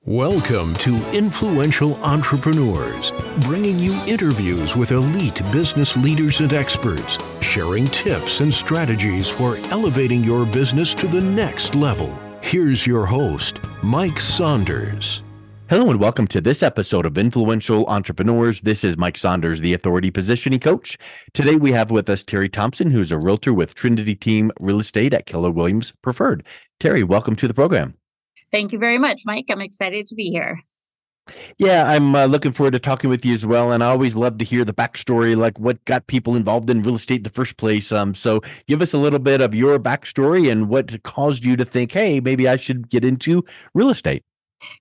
Welcome to Influential Entrepreneurs, bringing you interviews with elite business leaders and experts, sharing tips and strategies for elevating your business to the next level. Here's your host, Mike Saunders. Hello and welcome to this episode of Influential Entrepreneurs. This is Mike Saunders, the Authority Positioning Coach. Today we have with us Terri Thompson, who's a realtor with Trinity Team Real Estate at Keller Williams Preferred. Terri, welcome to the program. Thank you very much, Mike. I'm excited to be here. Yeah, I'm looking forward to talking with you as well. And I always love to hear the backstory, like what got people involved in real estate in the first place. So give us a little bit of your backstory and what caused you to think, hey, maybe I should get into real estate.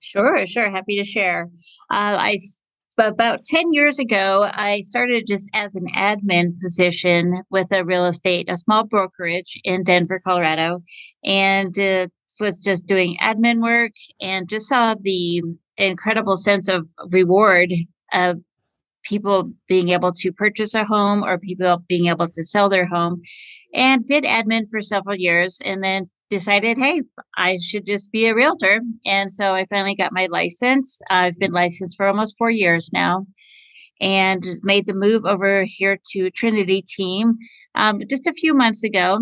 Sure. Happy to share. About 10 years ago, I started just as an admin position with a small brokerage in Denver, Colorado, and was just doing admin work and just saw the incredible sense of reward of people being able to purchase a home or people being able to sell their home, and did admin for several years and then decided, hey, I should just be a realtor. And so I finally got my license. I've been licensed for almost 4 years now and made the move over here to Trinity Team just a few months ago,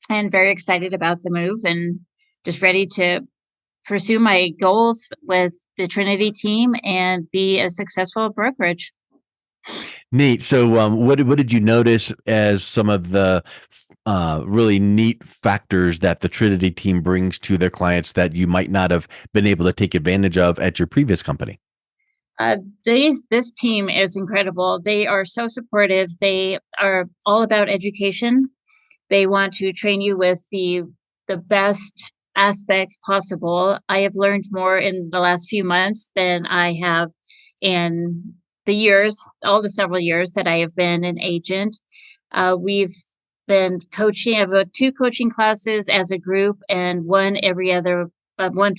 and very excited about the move and just ready to pursue my goals with the Trinity Team and be a successful brokerage. Neat. So what did you notice as some of the really neat factors that the Trinity Team brings to their clients that you might not have been able to take advantage of at your previous company? This team is incredible. They are so supportive. They are all about education. They want to train you with the best aspects possible. I have learned more in the last few months than I have in all the several years that I have been an agent. We've been coaching. I have 2 coaching classes as a group and one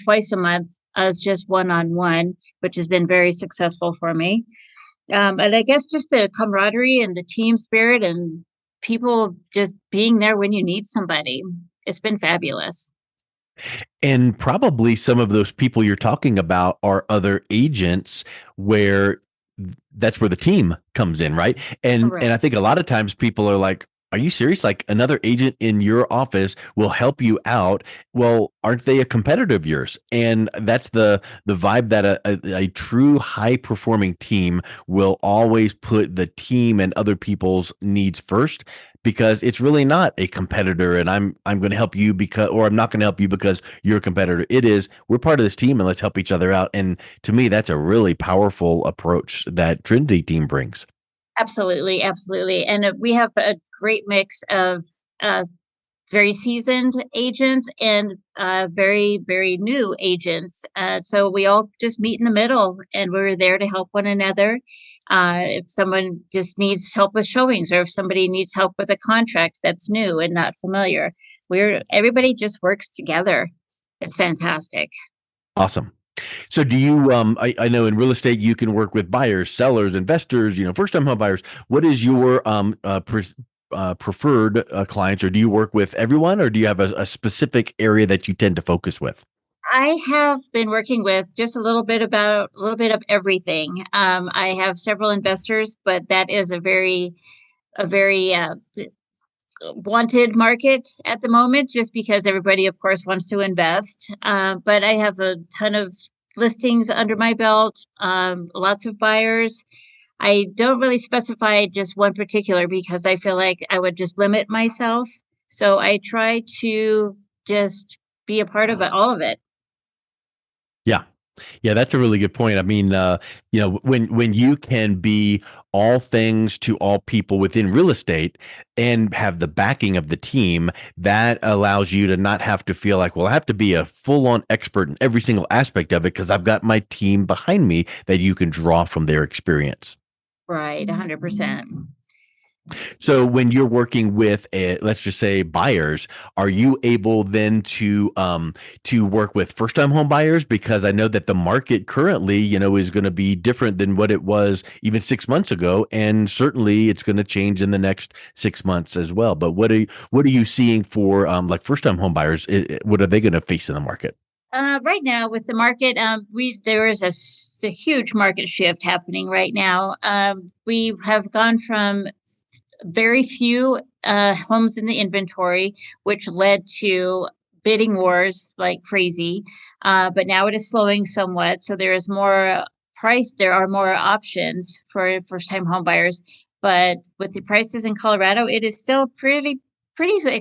twice a month as just one-on-one, which has been very successful for me. And I guess just the camaraderie and the team spirit and people just being there when you need somebody. It's been fabulous. And probably some of those people you're talking about are other agents where that's where the team comes in, right? And Correct. I think a lot of times people are like, are you serious? Like another agent in your office will help you out. Well, aren't they a competitor of yours? And that's the vibe that a true high performing team will always put the team and other people's needs first, because it's really not a competitor and I'm going to help you or I'm not going to help you because you're a competitor. It is, we're part of this team and let's help each other out. And to me, that's a really powerful approach that Trinity Team brings. Absolutely. And we have a great mix of very seasoned agents and very, very new agents. So we all just meet in the middle and we're there to help one another. If someone just needs help with showings or if somebody needs help with a contract that's new and not familiar, everybody just works together. It's fantastic. Awesome. So do you, I know in real estate, you can work with buyers, sellers, investors, first-time home buyers. What is your preferred clients, or do you work with everyone, or do you have a specific area that you tend to focus with? I have been working with just a little bit of everything. I have several investors, but that is a very wanted market at the moment, just because everybody, of course, wants to invest. But I have a ton of listings under my belt, lots of buyers. I don't really specify just one particular because I feel like I would just limit myself. So I try to just be a part of all of it. Yeah. Yeah, that's a really good point. I mean, when you can be all things to all people within real estate and have the backing of the team, that allows you to not have to feel like, well, I have to be a full-on expert in every single aspect of it because I've got my team behind me that you can draw from their experience. Right, 100%. So when you're working with, let's just say buyers, are you able then to work with first-time home buyers? Because I know that the market currently, is going to be different than what it was even 6 months ago, and certainly it's going to change in the next 6 months as well. But what are you seeing for like first-time home buyers? What are they going to face in the market? Right now, with the market, there is a huge market shift happening right now. We have gone from very few homes in the inventory, which led to bidding wars like crazy. But now it is slowing somewhat, so there is more price. There are more options for first-time home buyers. But with the prices in Colorado, it is still pretty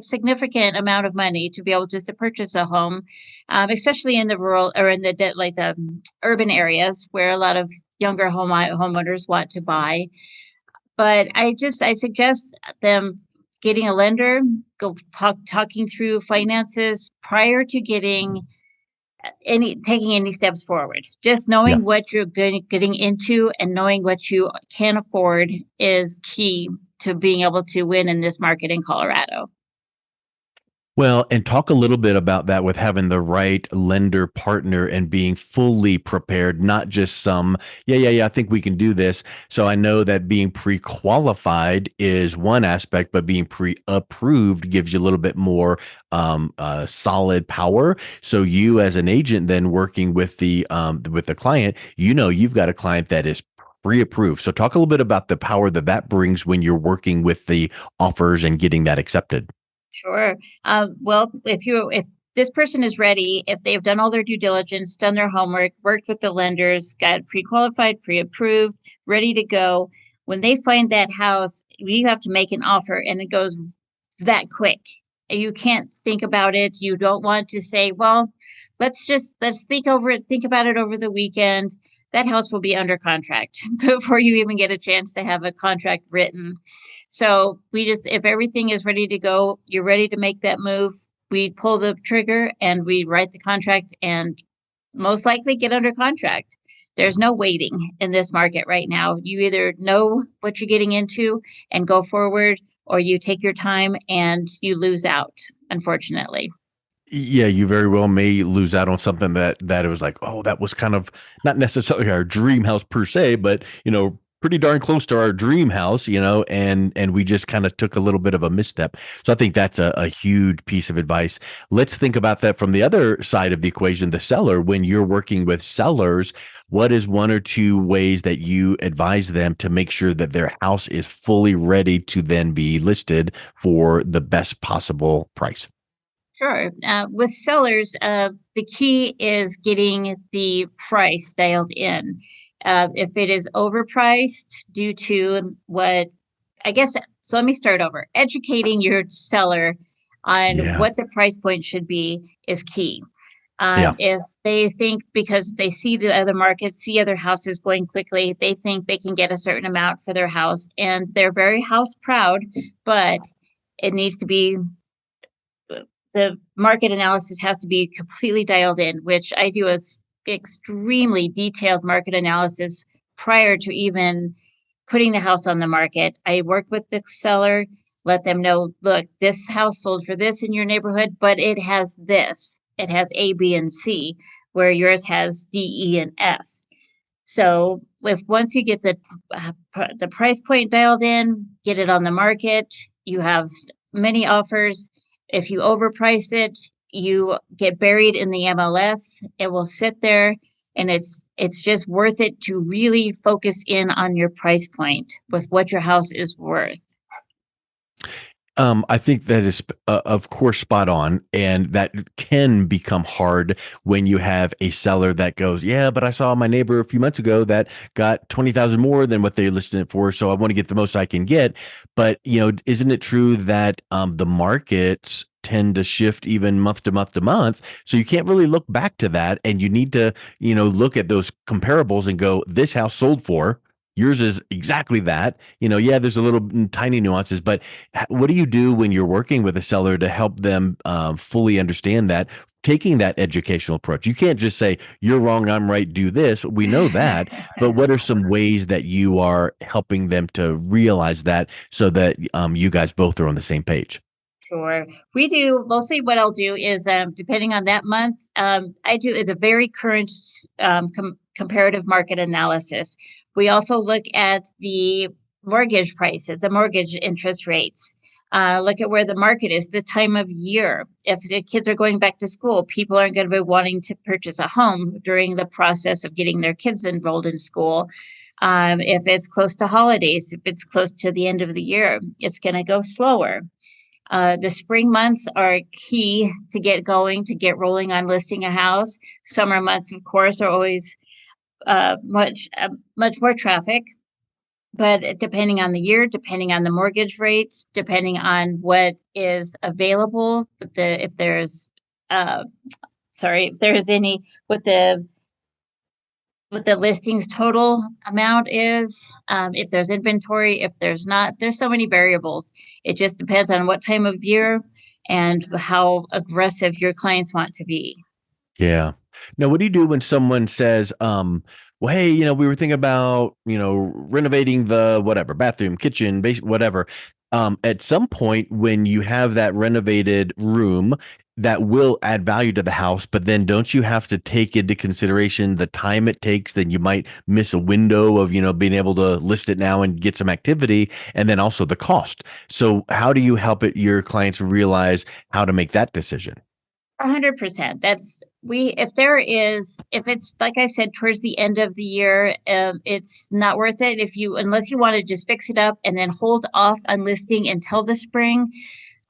significant amount of money to be able just to purchase a home, especially in the rural or in the urban areas where a lot of younger homeowners want to buy. But I suggest them getting a lender, talking through finances prior to taking any steps forward. Just Yeah. knowing what you're getting into and knowing what you can afford is key to being able to win in this market in Colorado. Well, and talk a little bit about that with having the right lender partner and being fully prepared, not just some, yeah, I think we can do this. So I know that being pre-qualified is one aspect, but being pre-approved gives you a little bit more solid power. So you as an agent then working with the client, you've got a client that is pre-approved. So talk a little bit about the power that brings when you're working with the offers and getting that accepted. Sure. Well, if this person is ready, if they've done all their due diligence, done their homework, worked with the lenders, got pre-qualified, pre-approved, ready to go, when they find that house, you have to make an offer, and it goes that quick. You can't think about it. You don't want to say, "Well, let's think about it over the weekend." That house will be under contract before you even get a chance to have a contract written. So if everything is ready to go, you're ready to make that move, we pull the trigger and we write the contract and most likely get under contract. There's no waiting in this market right now. You either know what you're getting into and go forward, or you take your time and you lose out, unfortunately. Yeah, you very well may lose out on something that it was like, oh, that was kind of not necessarily our dream house per se, but pretty darn close to our dream house, and we just kind of took a little bit of a misstep. So I think that's a huge piece of advice. Let's think about that from the other side of the equation, the seller. When you're working with sellers, what is one or two ways that you advise them to make sure that their house is fully ready to then be listed for the best possible price? Sure. With sellers, the key is getting the price dialed in. If it is overpriced due to what, I guess, so let me start over. Educating your seller on Yeah. what the price point should be is key. Yeah. If they think because they see the other markets, see other houses going quickly, they think they can get a certain amount for their house and they're very house proud, but it needs to be the market analysis has to be completely dialed in, which I do a extremely detailed market analysis prior to even putting the house on the market. I work with the seller, let them know, look, this house sold for this in your neighborhood, but it has this. It has A, B, and C, where yours has D, E, and F. So if once you get the price point dialed in, get it on the market, you have many offers. If you overprice it, you get buried in the MLS. It will sit there, and it's just worth it to really focus in on your price point with what your house is worth. I think that is, of course, spot on, and that can become hard when you have a seller that goes, "Yeah, but I saw my neighbor a few months ago that got 20,000 more than what they listed it for, so I want to get the most I can get." But isn't it true that the markets tend to shift even month to month to month, so you can't really look back to that, and you need to look at those comparables and go, "This house sold for." Yours is exactly that. Yeah, there's a little tiny nuances, but what do you do when you're working with a seller to help them fully understand that, taking that educational approach? You can't just say, you're wrong, I'm right, do this. We know that. But what are some ways that you are helping them to realize that so that you guys both are on the same page? Sure. We do mostly what I'll do is depending on that month, I do the very current comparative market analysis. We also look at the mortgage prices, the mortgage interest rates. Look at where the market is, the time of year. If the kids are going back to school, people aren't going to be wanting to purchase a home during the process of getting their kids enrolled in school. If it's close to holidays, if it's close to the end of the year, it's going to go slower. The spring months are key to get going, to get rolling on listing a house. Summer months, of course, are always much more traffic. But depending on the year, depending on the mortgage rates, depending on what is available, if there's if there's any what the listings total amount is, if there's inventory, if there's not, there's so many variables. It just depends on what time of year and how aggressive your clients want to be. Yeah. Now, what do you do when someone says, well, hey, we were thinking about, renovating the whatever, bathroom, kitchen, base, whatever. At some point when you have that renovated room that will add value to the house, but then don't you have to take into consideration the time it takes? Then you might miss a window of, being able to list it now and get some activity, and then also the cost. So how do you help your clients realize how to make that decision? 100%. If it's like I said, towards the end of the year, it's not worth it unless you want to just fix it up and then hold off on listing until the spring.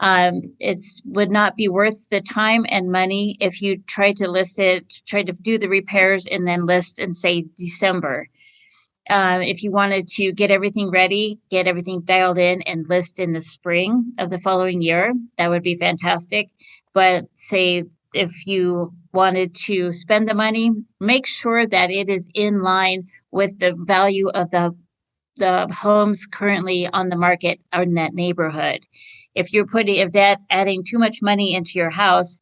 It's would not be worth the time and money if you try to do the repairs and then list in, say, December. If you wanted to get everything ready, get everything dialed in and list in the spring of the following year, that would be fantastic. But say if you wanted to spend the money, make sure that it is in line with the value of the homes currently on the market or in that neighborhood. If that adding too much money into your house,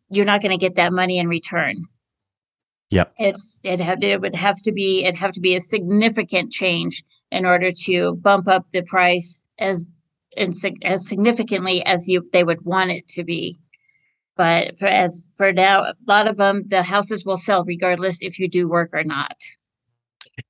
you're not going to get that money in return. Yep. It'd have to be a significant change in order to bump up the price as significantly as they would want it to be. But for now, a lot of them, the houses will sell regardless if you do work or not.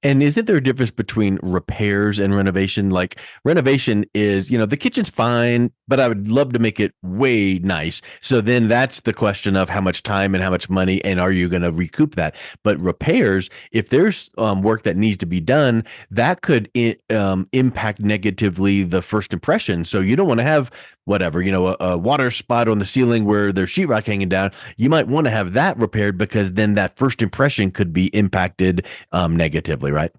And isn't there a difference between repairs and renovation? Like renovation is, the kitchen's fine, but I would love to make it way nice. So then that's the question of how much time and how much money, and are you going to recoup that? But repairs, if there's work that needs to be done, that could impact negatively the first impression. So you don't want to have whatever, a water spot on the ceiling where there's sheetrock hanging down. You might want to have that repaired because then that first impression could be impacted negatively, right?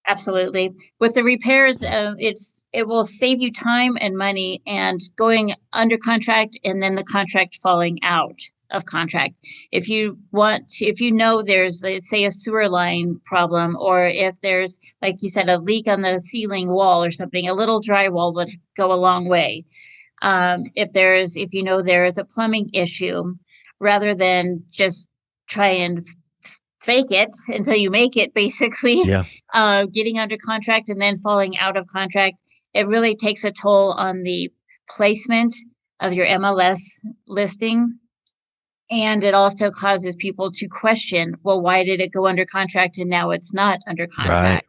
Absolutely. With the repairs, it will save you time and money and going under contract and then the contract falling out of contract. If you know there's, say, a sewer line problem, or if there's, like you said, a leak on the ceiling wall or something, a little drywall would go a long way. If you know there is a plumbing issue, rather than just try and fake it until you make it, basically, Yeah. getting under contract and then falling out of contract, it really takes a toll on the placement of your MLS listing. And it also causes people to question, well, why did it go under contract and now it's not under Right. contract?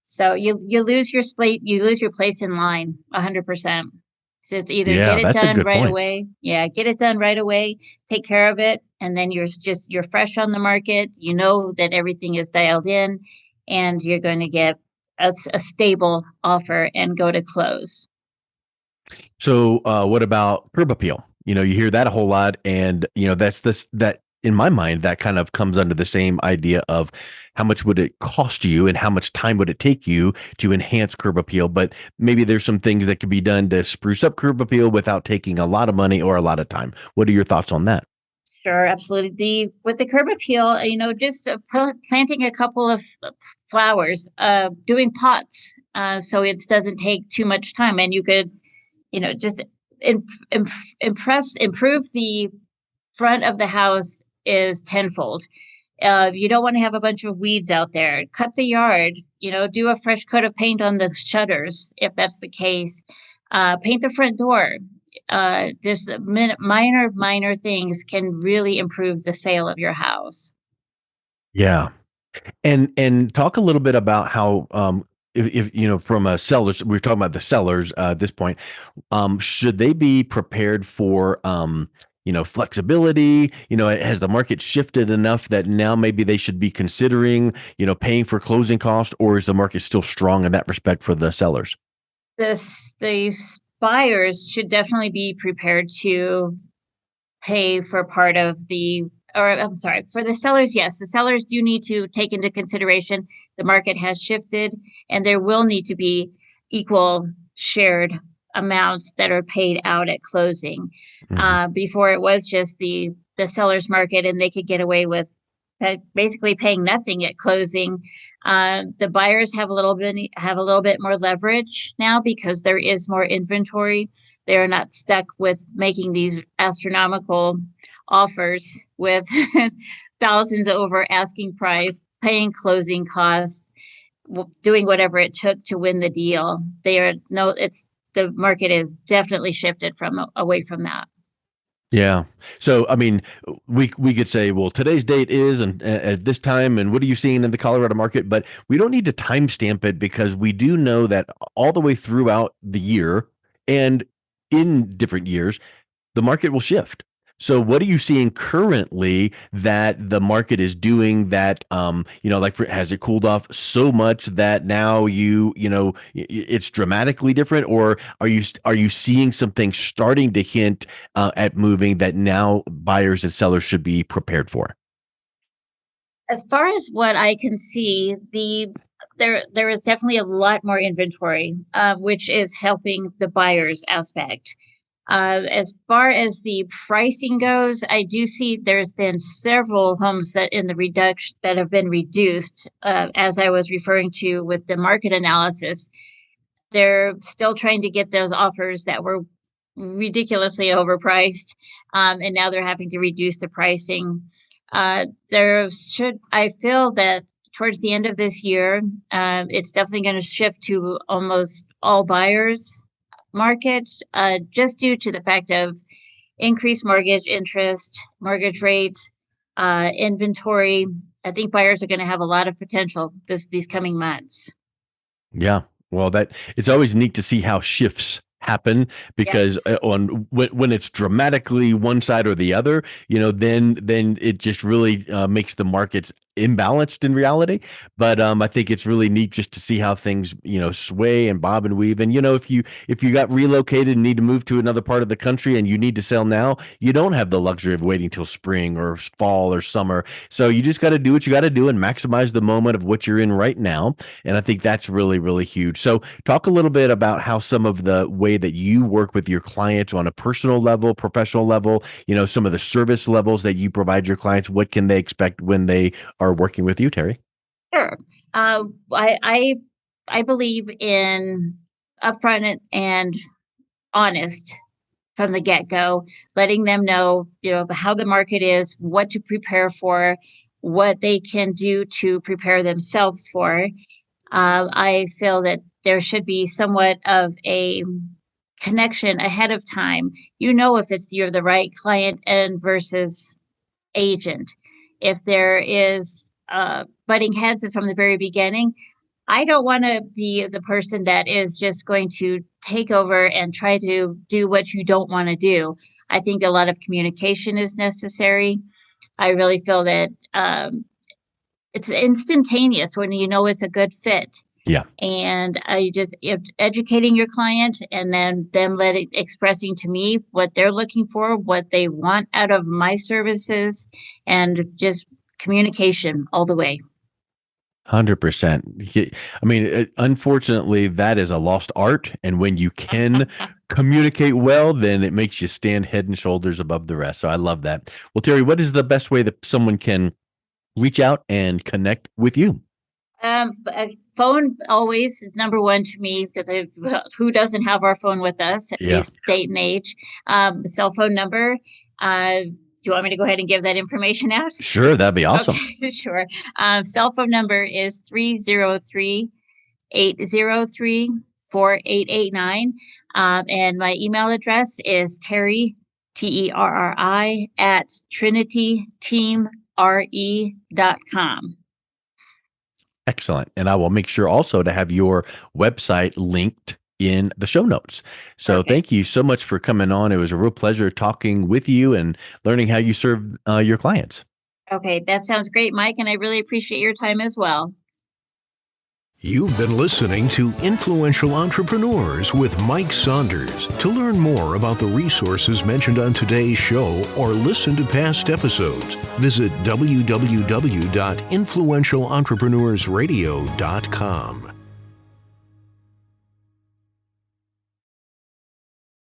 So you lose your place in line 100%. So it's either get Yeah, it that's a done good right point. away. Yeah, get it done right away, take care of it, and then you're fresh on the market. You know that everything is dialed in, and you're going to get a stable offer and go to close. So, what about curb appeal? You hear that a whole lot, and that in my mind that kind of comes under the same idea of how much would it cost you and how much time would it take you to enhance curb appeal. But maybe there's some things that could be done to spruce up curb appeal without taking a lot of money or a lot of time. What are your thoughts on that? Sure, absolutely. With the curb appeal, just planting a couple of flowers, doing pots, so it doesn't take too much time, and you could, just im- im- improve the front of the house is tenfold. You don't want to have a bunch of weeds out there. Cut the yard. Do a fresh coat of paint on the shutters if that's the case. Paint the front door. Just minor things can really improve the sale of your house. Yeah. And talk a little bit about how if from a seller's, we're talking about the sellers at this point, should they be prepared for flexibility? Has the market shifted enough that now maybe they should be considering paying for closing costs, or is the market still strong in that respect for the sellers? The buyers should definitely be prepared to pay for part of the, or I'm sorry, for the sellers, yes, the sellers do need to take into consideration the market has shifted and there will need to be equal shared amounts that are paid out at closing. Mhm. Before it was just the seller's market and they could get away with basically paying nothing at closing. The buyers have a little bit more leverage now because there is more inventory. They're not stuck with making these astronomical offers with thousands over asking price, paying closing costs, doing whatever it took to win the deal. The market is definitely shifted from away from that. Yeah. So, I mean, we could say, well, today's date is and at this time, and what are you seeing in the Colorado market? But we don't need to timestamp it because we do know that all the way throughout the year and in different years, the market will shift. So what are you seeing currently that the market is doing that, has it cooled off so much that now it's dramatically different, or are you seeing something starting to hint at moving that now buyers and sellers should be prepared for? As far as what I can see, there is definitely a lot more inventory, which is helping the buyers aspect. As far as the pricing goes, I do see there's been several homes that have been reduced. As I was referring to with the market analysis, they're still trying to get those offers that were ridiculously overpriced, and now they're having to reduce the pricing. I feel that towards the end of this year, it's definitely going to shift to almost all buyers market, just due to the fact of increased mortgage interest, mortgage rates, inventory. I think buyers are going to have a lot of potential these coming months. Yeah. Well, that it's always neat to see how shifts happen because Yes. on when it's dramatically one side or the other, then it just really makes the markets imbalanced in reality. But I think it's really neat just to see how things sway and bob and weave. And if you got relocated and need to move to another part of the country and you need to sell now, you don't have the luxury of waiting till spring or fall or summer. So you just got to do what you got to do and maximize the moment of what you're in right now. And I think that's really, really huge. So, talk a little bit about how some of the way that you work with your clients on a personal level, professional level, some of the service levels that you provide your clients. What can they expect when they are working with you, Terry? Sure. I believe in upfront and honest from the get go, letting them know, how the market is, what to prepare for, what they can do to prepare themselves for. I feel that there should be somewhat of a connection ahead of time. If you're the right client and versus agent. If there is butting heads from the very beginning, I don't want to be the person that is just going to take over and try to do what you don't want to do. I think a lot of communication is necessary. I really feel that it's instantaneous when it's a good fit. Yeah. And I just educating your client and then them expressing to me what they're looking for, what they want out of my services, and just communication all the way. 100%. I mean, unfortunately, that is a lost art. And when you can communicate well, then it makes you stand head and shoulders above the rest. So I love that. Well, Terry, what is the best way that someone can reach out and connect with you? Phone always is number one to me because who doesn't have our phone with us at Yeah, this date and age? Cell phone number. Do you want me to go ahead and give that information out? sure. That'd be awesome. Okay, sure. Cell phone number is 303-803-4889. And my email address is Terri, Terri, at trinityteamre.com. Excellent. And I will make sure also to have your website linked in the show notes. So Okay. thank you so much for coming on. It was a real pleasure talking with you and learning how you serve your clients. Okay. That sounds great, Mike. And I really appreciate your time as well. You've been listening to Influential Entrepreneurs with Mike Saunders. To learn more about the resources mentioned on today's show or listen to past episodes, visit www.influentialentrepreneurssradio.com.